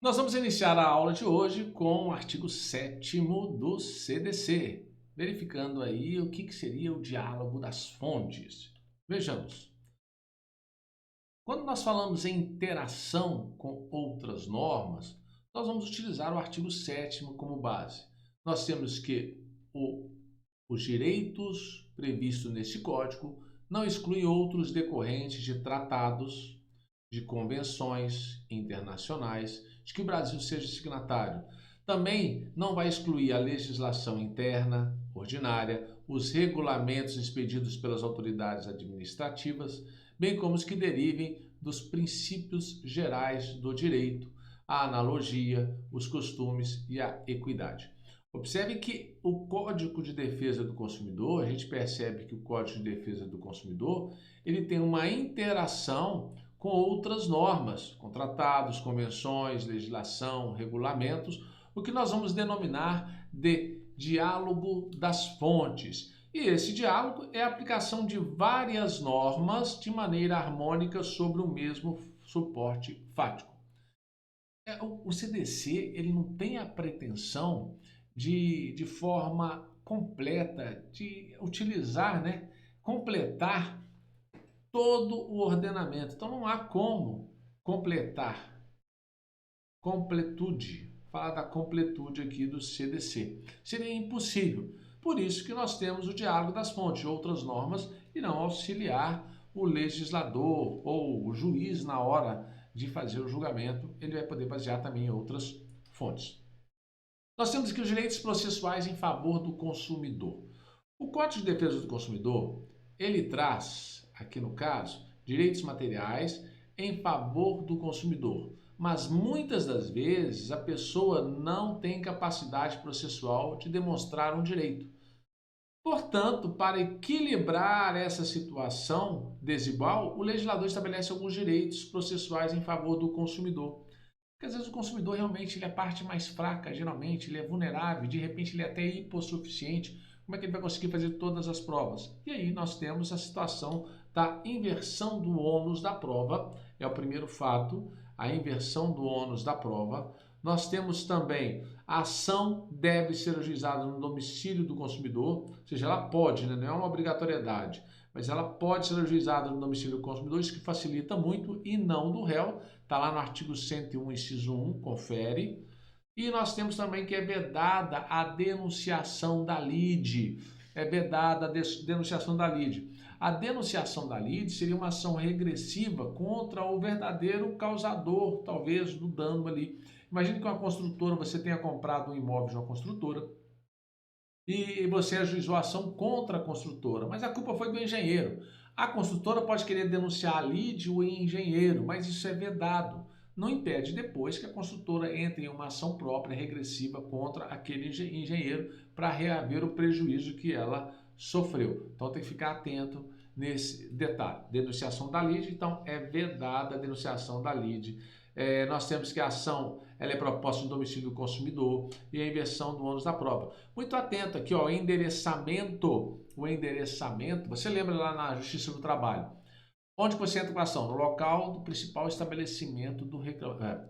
Nós vamos iniciar a aula de hoje com o artigo 7º do CDC, verificando aí o que seria o diálogo das fontes. Vejamos, quando nós falamos em interação com outras normas, nós vamos utilizar o artigo 7º como base. Nós temos que os direitos previstos neste código não excluem outros decorrentes de tratados, de convenções internacionais, de que o Brasil seja signatário. Também não vai excluir a legislação interna, ordinária, os regulamentos expedidos pelas autoridades administrativas, bem como os que derivem dos princípios gerais do direito, a analogia, os costumes e a equidade. Observe que o Código de Defesa do Consumidor, a gente percebe que o Código de Defesa do Consumidor, ele tem uma interação com outras normas, com tratados, convenções, legislação, regulamentos, o que nós vamos denominar de diálogo das fontes. E esse diálogo é a aplicação de várias normas de maneira harmônica sobre o mesmo suporte fático. O CDC ele não tem a pretensão de forma completa, de utilizar, completar todo o ordenamento. Então não há como completar, completude, falar da completude aqui do CDC. Seria impossível. Por isso que nós temos o diálogo das fontes. Outras normas irão auxiliar o legislador ou o juiz na hora de fazer o julgamento. Ele vai poder basear também em outras fontes. Nós temos aqui os direitos processuais em favor do consumidor. O Código de Defesa do Consumidor, ele traz, aqui no caso, direitos materiais em favor do consumidor. Mas muitas das vezes a pessoa não tem capacidade processual de demonstrar um direito. Portanto, para equilibrar essa situação desigual, o legislador estabelece alguns direitos processuais em favor do consumidor. Porque às vezes o consumidor realmente ele é a parte mais fraca, geralmente ele é vulnerável, de repente ele é até hipossuficiente. Como é que ele vai conseguir fazer todas as provas? E aí nós temos a situação da inversão do ônus da prova, é o primeiro fato, a inversão do ônus da prova. Nós temos também a ação deve ser ajuizada no domicílio do consumidor, ou seja, ela pode, não é uma obrigatoriedade, mas ela pode ser ajuizada no domicílio do consumidor, isso que facilita muito, e não do réu. Está lá no artigo 101, inciso 1, confere. E nós temos também que é vedada a denunciação da lide. É vedada a denunciação da lide. A denunciação da lide seria uma ação regressiva contra o verdadeiro causador, talvez, do dano ali. Imagine que uma construtora, você tenha comprado um imóvel de uma construtora e você ajuizou a ação contra a construtora, mas a culpa foi do engenheiro. A construtora pode querer denunciar a lide o engenheiro, mas isso é vedado. Não impede depois que a construtora entre em uma ação própria regressiva contra aquele engenheiro para reaver o prejuízo que ela sofreu. Então tem que ficar atento nesse detalhe. Denunciação da lide, então é vedada a denunciação da lide. Nós temos que a ação ela é proposta no domicílio do consumidor e a inversão do ônus da prova. Muito atento aqui, ó, endereçamento. O endereçamento, você lembra lá na Justiça do Trabalho? Onde você entra com a ação? No local do principal estabelecimento do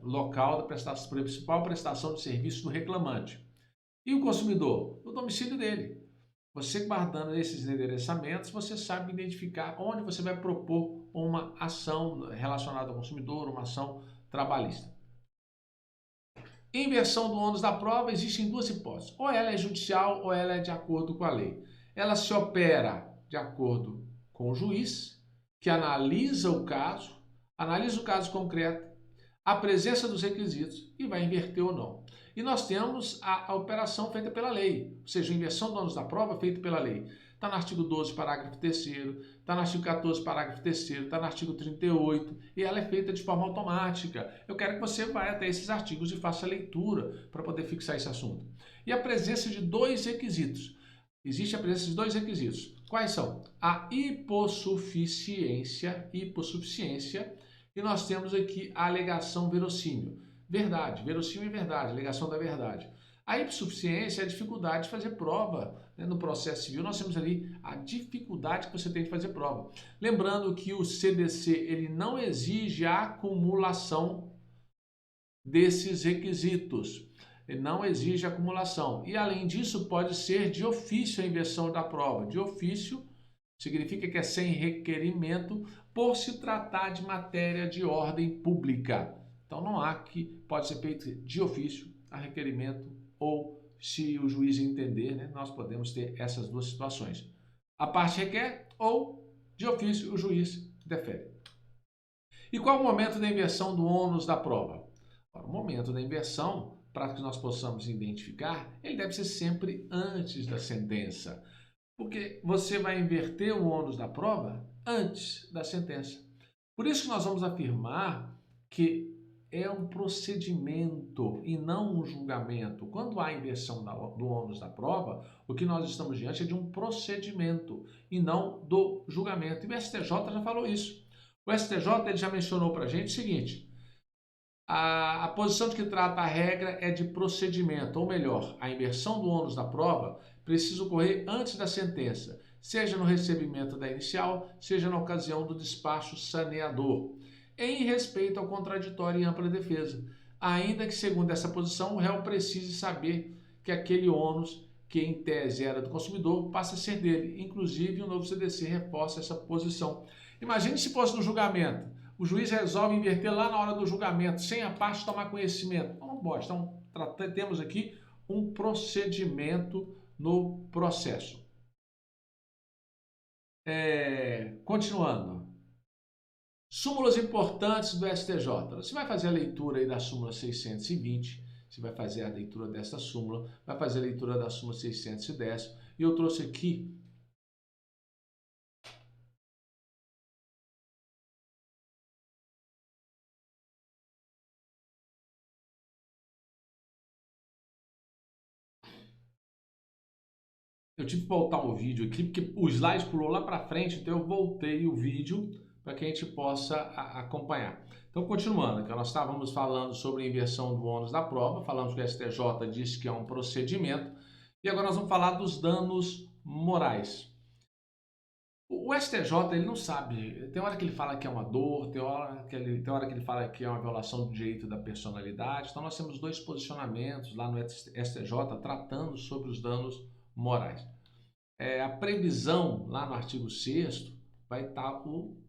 local da principal prestação de serviço do reclamante. E o consumidor? No domicílio dele. Você guardando esses endereçamentos, você sabe identificar onde você vai propor uma ação relacionada ao consumidor, uma ação trabalhista. Inversão do ônus da prova, existem duas hipóteses. Ou ela é judicial ou ela é de acordo com a lei. Ela se opera de acordo com o juiz, que analisa o caso concreto, a presença dos requisitos e vai inverter ou não. E nós temos a operação feita pela lei, ou seja, a inversão do ônus da prova feita pela lei. Está no artigo 12, parágrafo 3º, está no artigo 14, parágrafo 3º, está no artigo 38, e ela é feita de forma automática. Eu quero que você vá até esses artigos e faça a leitura para poder fixar esse assunto. E a presença de dois requisitos. Existe a presença de dois requisitos. Quais são? A hipossuficiência, e nós temos aqui a alegação verossímil. Verdade, verossímil e verdade, alegação da verdade. A hipossuficiência é a dificuldade de fazer prova. No processo civil, nós temos ali a dificuldade que você tem de fazer prova. Lembrando que o CDC ele não exige a acumulação desses requisitos. Ele não exige acumulação. E, além disso, pode ser de ofício a inversão da prova. De ofício significa que é sem requerimento por se tratar de matéria de ordem pública. Então, não há que pode ser feito de ofício a requerimento ou, se o juiz entender, né, nós podemos ter essas duas situações. A parte requer ou, de ofício, o juiz defere. E qual o momento da inversão do ônus da prova? O momento da inversão, para que nós possamos identificar, ele deve ser sempre antes da sentença, porque você vai inverter o ônus da prova antes da sentença. Por isso que nós vamos afirmar que é um procedimento e não um julgamento. Quando há inversão do ônus da prova, o que nós estamos diante é de um procedimento e não do julgamento. E o STJ já falou isso. O STJ ele já mencionou para a gente o seguinte: a posição de que trata a regra é de procedimento, ou melhor, a inversão do ônus da prova precisa ocorrer antes da sentença, seja no recebimento da inicial, seja na ocasião do despacho saneador, em respeito ao contraditório e ampla defesa, ainda que, segundo essa posição, o réu precise saber que aquele ônus, que em tese era do consumidor, passa a ser dele. Inclusive, o novo CDC reforça essa posição. Imagine se fosse no julgamento. O juiz resolve inverter lá na hora do julgamento, sem a parte tomar conhecimento. Não pode. Então, temos aqui um procedimento no processo. Continuando. Súmulas importantes do STJ. Você vai fazer a leitura aí da súmula 620, você vai fazer a leitura dessa súmula, vai fazer a leitura da súmula 610, e eu trouxe aqui eu tive que voltar o vídeo aqui, porque o slide pulou lá para frente, então eu voltei o vídeo para que a gente possa acompanhar. Então, continuando, que nós estávamos falando sobre a inversão do ônus da prova, falamos que o STJ disse que é um procedimento, e agora nós vamos falar dos danos morais. O STJ, ele não sabe, tem hora que ele fala que é uma dor, tem hora que ele fala que é uma violação do direito da personalidade. Então, nós temos dois posicionamentos lá no STJ tratando sobre os danos morais. A previsão lá no artigo 6º vai estar o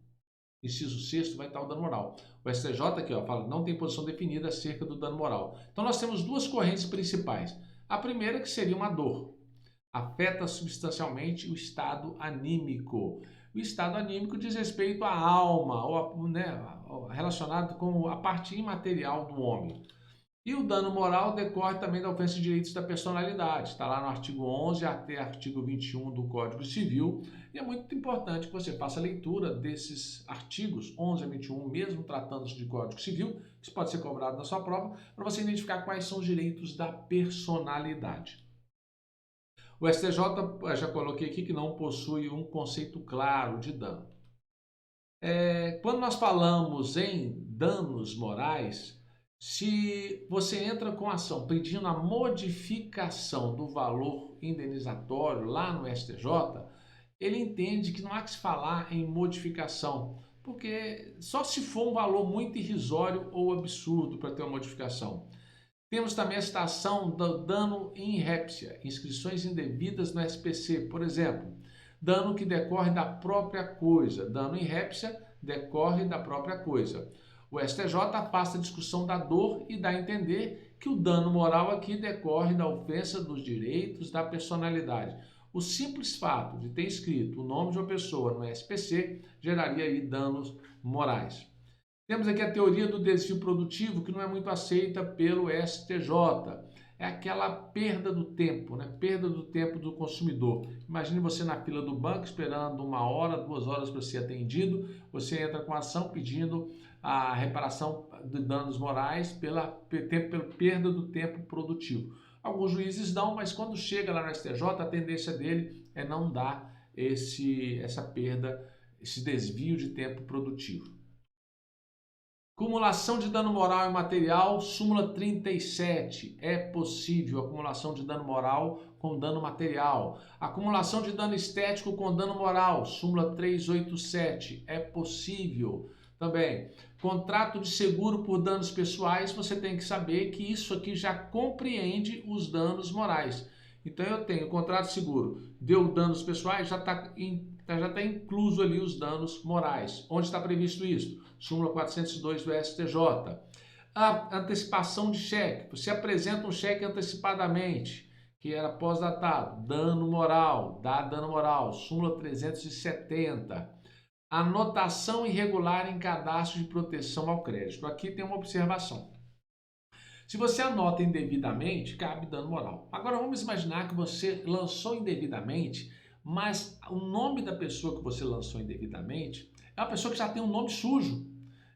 inciso 6º vai estar o dano moral. O STJ aqui fala que não tem posição definida acerca do dano moral. Então nós temos duas correntes principais. A primeira que seria uma dor. Afeta substancialmente o estado anímico. O estado anímico diz respeito à alma, relacionado com a parte imaterial do homem. E o dano moral decorre também da ofensa de direitos da personalidade. Está lá no artigo 11 até artigo 21 do Código Civil. E é muito importante que você faça a leitura desses artigos 11 a 21, mesmo tratando-se de Código Civil, que isso pode ser cobrado na sua prova, para você identificar quais são os direitos da personalidade. O STJ, já coloquei aqui, que não possui um conceito claro de dano. Quando nós falamos em danos morais, se você entra com ação pedindo a modificação do valor indenizatório lá no STJ, ele entende que não há que se falar em modificação, porque só se for um valor muito irrisório ou absurdo para ter uma modificação. Temos também a citação do dano in répcia, inscrições indevidas no SPC, por exemplo, dano que decorre da própria coisa, dano in répcia decorre da própria coisa. O STJ afasta a discussão da dor e dá a entender que o dano moral aqui decorre da ofensa dos direitos da personalidade. O simples fato de ter escrito o nome de uma pessoa no SPC geraria aí danos morais. Temos aqui a teoria do desvio produtivo, que não é muito aceita pelo STJ. É aquela perda do tempo, Perda do tempo do consumidor. Imagine você na fila do banco esperando 1 hora, 2 horas para ser atendido. Você entra com a ação pedindo a reparação de danos morais pela perda do tempo produtivo. Alguns juízes dão, mas quando chega lá no STJ, a tendência dele é não dar essa perda, esse desvio de tempo produtivo. Acumulação de dano moral e material, súmula 37. É possível acumulação de dano moral com dano material. Acumulação de dano estético com dano moral, súmula 387. É possível também. Contrato de seguro por danos pessoais, você tem que saber que isso aqui já compreende os danos morais. Então eu tenho contrato de seguro, deu danos pessoais, já está incluso ali os danos morais. Onde está previsto isso? Súmula 402 do STJ. A antecipação de cheque. Você apresenta um cheque antecipadamente, que era pós-datado, dano moral, dá dano moral, súmula 370. Anotação irregular em cadastro de proteção ao crédito. Aqui tem uma observação. Se você anota indevidamente, cabe dano moral. Agora vamos imaginar que você lançou indevidamente, mas o nome da pessoa que você lançou indevidamente é uma pessoa que já tem um nome sujo.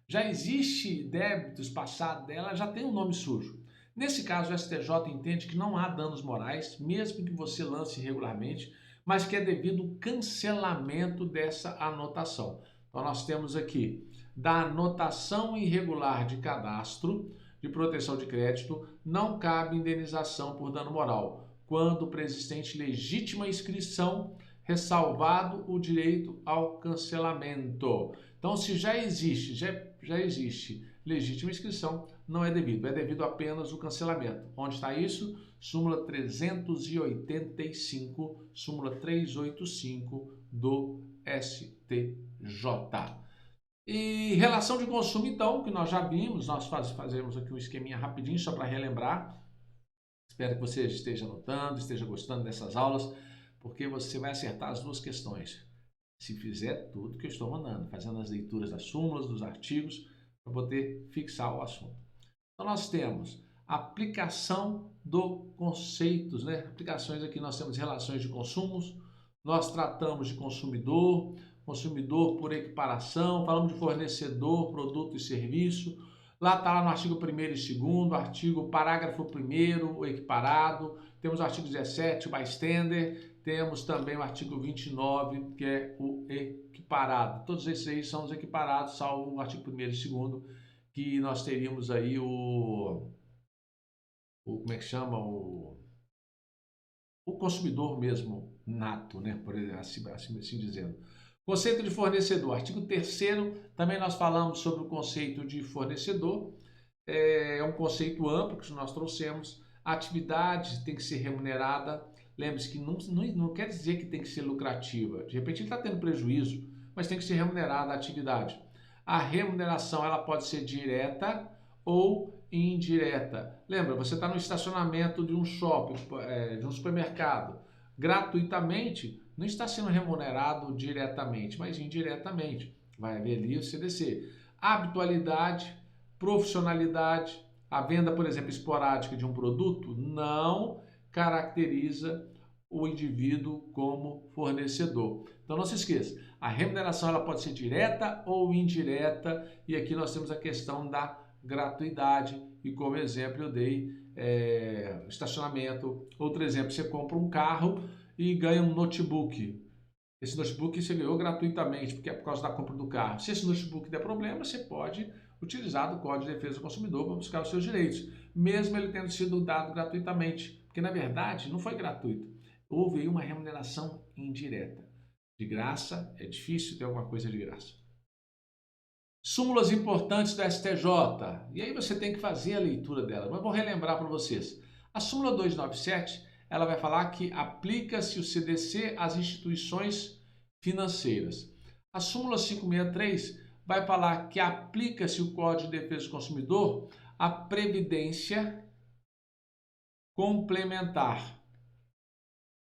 Já existe débitos passados dela, já tem um nome sujo. Nesse caso, o STJ entende que não há danos morais, mesmo que você lance irregularmente, mas que é devido ao cancelamento dessa anotação. Então, nós temos aqui, da anotação irregular de cadastro de proteção de crédito, não cabe indenização por dano moral, quando preexistente legítima inscrição, ressalvado o direito ao cancelamento. Então, se já existe legítima inscrição, não é devido apenas o cancelamento. Onde está isso? Súmula 385, súmula 385 do STJ. E relação de consumo, então, que nós já vimos, nós fazemos aqui um esqueminha rapidinho só para relembrar. Espero que você esteja anotando, esteja gostando dessas aulas, porque você vai acertar as duas questões. Se fizer tudo que eu estou mandando, fazendo as leituras das súmulas, dos artigos, para poder fixar o assunto. Então, nós temos aplicação do conceitos, né? Aplicações aqui nós temos relações de consumos, nós tratamos de consumidor, consumidor por equiparação, falamos de fornecedor, produto e serviço. Lá está no artigo 1º e 2º, artigo parágrafo 1º, o equiparado, temos o artigo 17, o bystander, temos também o artigo 29, que é o equiparado. Todos esses aí são os equiparados, salvo o artigo 1º e 2º, que nós teríamos aí como é que chama? O consumidor mesmo nato, né? Por assim dizendo. Conceito de fornecedor. Artigo 3º, também nós falamos sobre o conceito de fornecedor. É um conceito amplo que nós trouxemos. A atividade tem que ser remunerada. Lembre-se que não quer dizer que tem que ser lucrativa. De repente ele está tendo prejuízo, mas tem que ser remunerada a atividade. A remuneração ela pode ser direta ou indireta. Lembra, você está no estacionamento de um shopping, de um supermercado, gratuitamente, não está sendo remunerado diretamente, mas indiretamente. Vai haver ali o CDC. Habitualidade, profissionalidade, a venda, por exemplo, esporádica de um produto não caracteriza o indivíduo como fornecedor. Então não se esqueça, a remuneração ela pode ser direta ou indireta, e aqui nós temos a questão da gratuidade, e como exemplo eu dei estacionamento. Outro exemplo, você compra um carro e ganha um notebook. Esse notebook você ganhou gratuitamente, porque é por causa da compra do carro. Se esse notebook der problema, você pode utilizar do Código de Defesa do Consumidor para buscar os seus direitos, mesmo ele tendo sido dado gratuitamente, porque na verdade não foi gratuito. Houve aí uma remuneração indireta. De graça, é difícil ter alguma coisa de graça. Súmulas importantes do STJ. E aí você tem que fazer a leitura dela. Mas vou relembrar para vocês. A súmula 297, ela vai falar que aplica-se o CDC às instituições financeiras. A súmula 563 vai falar que aplica-se o Código de Defesa do Consumidor à previdência complementar.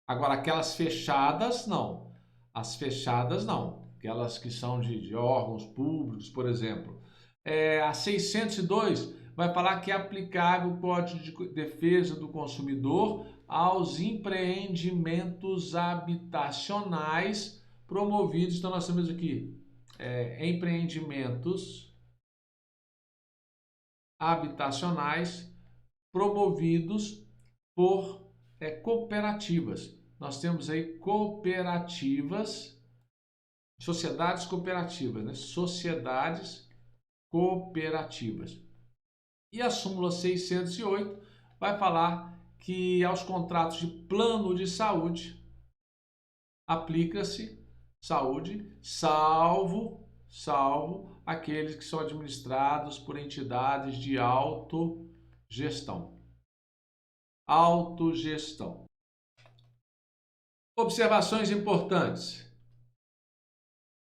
Agora, aquelas fechadas, não. As fechadas, não. Aquelas que são de órgãos públicos, por exemplo. A 602 vai falar que é aplicável o Código de Defesa do Consumidor aos empreendimentos habitacionais promovidos. Então, nós temos aqui empreendimentos habitacionais promovidos por cooperativas. Nós temos aí cooperativas, sociedades cooperativas, né? Sociedades cooperativas. E a súmula 608 vai falar que aos contratos de plano de saúde aplica-se saúde, salvo salvo aqueles que são administrados por entidades de autogestão. Autogestão. Observações importantes.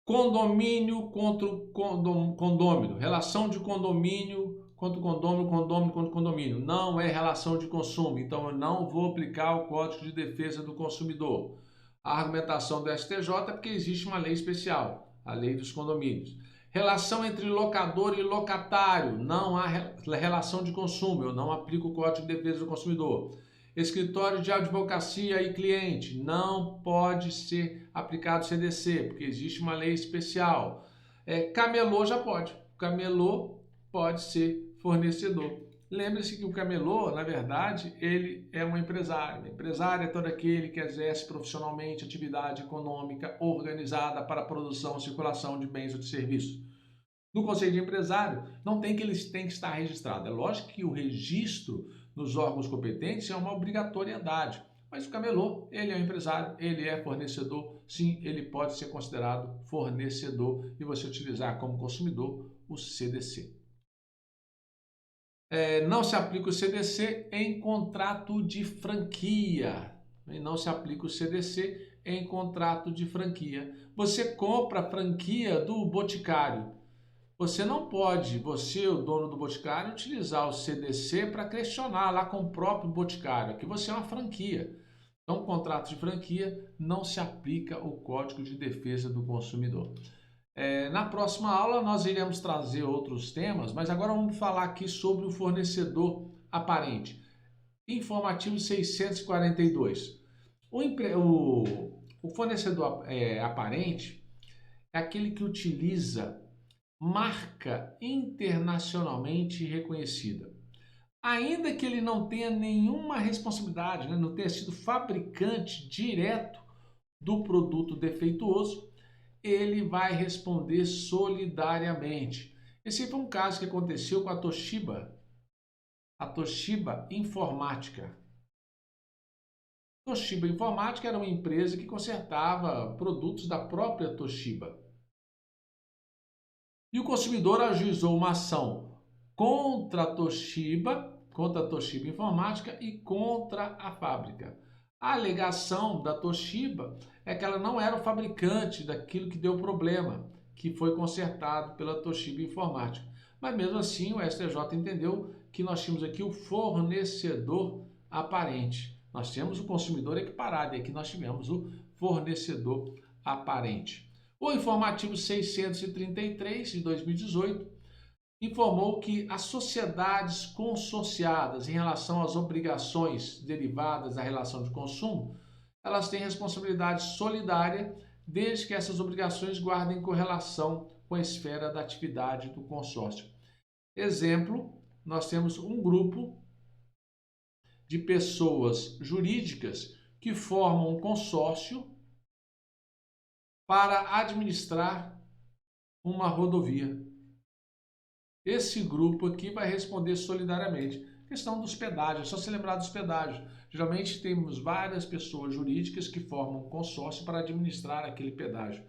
Condomínio contra condômino. Relação de condomínio contra condomínio, condomínio contra condomínio. Não é relação de consumo, então eu não vou aplicar o Código de Defesa do Consumidor. A argumentação do STJ é porque existe uma lei especial, a lei dos condomínios. Relação entre locador e locatário. Não há relação de consumo, eu não aplico o Código de Defesa do Consumidor. Escritório de advocacia e cliente, não pode ser aplicado CDC, porque existe uma lei especial. Camelô já pode. Camelô pode ser fornecedor. Lembre-se que o camelô, na verdade, ele é um empresário. O empresário é todo aquele que exerce profissionalmente atividade econômica organizada para a produção e circulação de bens ou de serviços. No conceito de empresário, não tem que eles têm que estar registrados. É lógico que o registro nos órgãos competentes é uma obrigatoriedade. Mas o camelô, ele é um empresário, ele é fornecedor, sim, ele pode ser considerado fornecedor e você utilizar como consumidor o CDC. Não se aplica o CDC em contrato de franquia. Não se aplica o CDC em contrato de franquia. Você compra a franquia do Boticário. Você não pode, você, o dono do Boticário, utilizar o CDC para questionar lá com o próprio Boticário. Aqui você é uma franquia. Então, contrato de franquia não se aplica o Código de Defesa do Consumidor. Na próxima aula nós iremos trazer outros temas, mas agora vamos falar aqui sobre o fornecedor aparente. Informativo 642. O fornecedor aparente é aquele que utiliza marca internacionalmente reconhecida. Ainda que ele não tenha nenhuma responsabilidade, não tenha sido fabricante direto do produto defeituoso, ele vai responder solidariamente. Esse foi um caso que aconteceu com a Toshiba Informática. Toshiba Informática era uma empresa que consertava produtos da própria Toshiba. E o consumidor ajuizou uma ação contra a Toshiba Informática e contra a fábrica. A alegação da Toshiba é que ela não era o fabricante daquilo que deu problema, que foi consertado pela Toshiba Informática. Mas mesmo assim o STJ entendeu que nós tínhamos aqui o fornecedor aparente. Nós temos o consumidor equiparado e aqui nós tivemos o fornecedor aparente. O informativo 633 de 2018 informou que as sociedades consorciadas em relação às obrigações derivadas da relação de consumo, elas têm responsabilidade solidária desde que essas obrigações guardem correlação com a esfera da atividade do consórcio. Exemplo, nós temos um grupo de pessoas jurídicas que formam um consórcio para administrar uma rodovia. Esse grupo aqui vai responder solidariamente. Questão dos pedágios, é só se lembrar dos pedágios. Geralmente temos várias pessoas jurídicas que formam um consórcio para administrar aquele pedágio.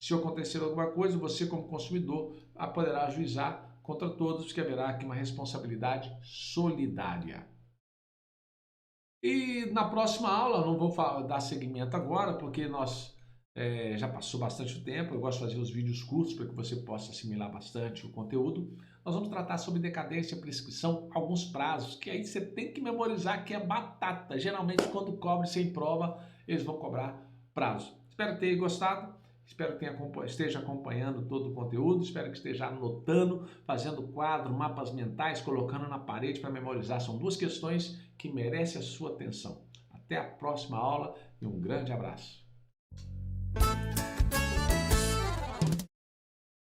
Se acontecer alguma coisa, você como consumidor poderá ajuizar contra todos, porque haverá aqui uma responsabilidade solidária. E na próxima aula, não vou dar seguimento agora, porque nós já passou bastante tempo, eu gosto de fazer os vídeos curtos para que você possa assimilar bastante o conteúdo. Nós vamos tratar sobre decadência, prescrição, alguns prazos, que aí você tem que memorizar que é batata. Geralmente, quando cobre sem prova, eles vão cobrar prazo. Espero que tenha gostado, espero que esteja acompanhando todo o conteúdo, espero que esteja anotando, fazendo quadro, mapas mentais, colocando na parede para memorizar. São duas questões que merecem a sua atenção. Até a próxima aula e um grande abraço.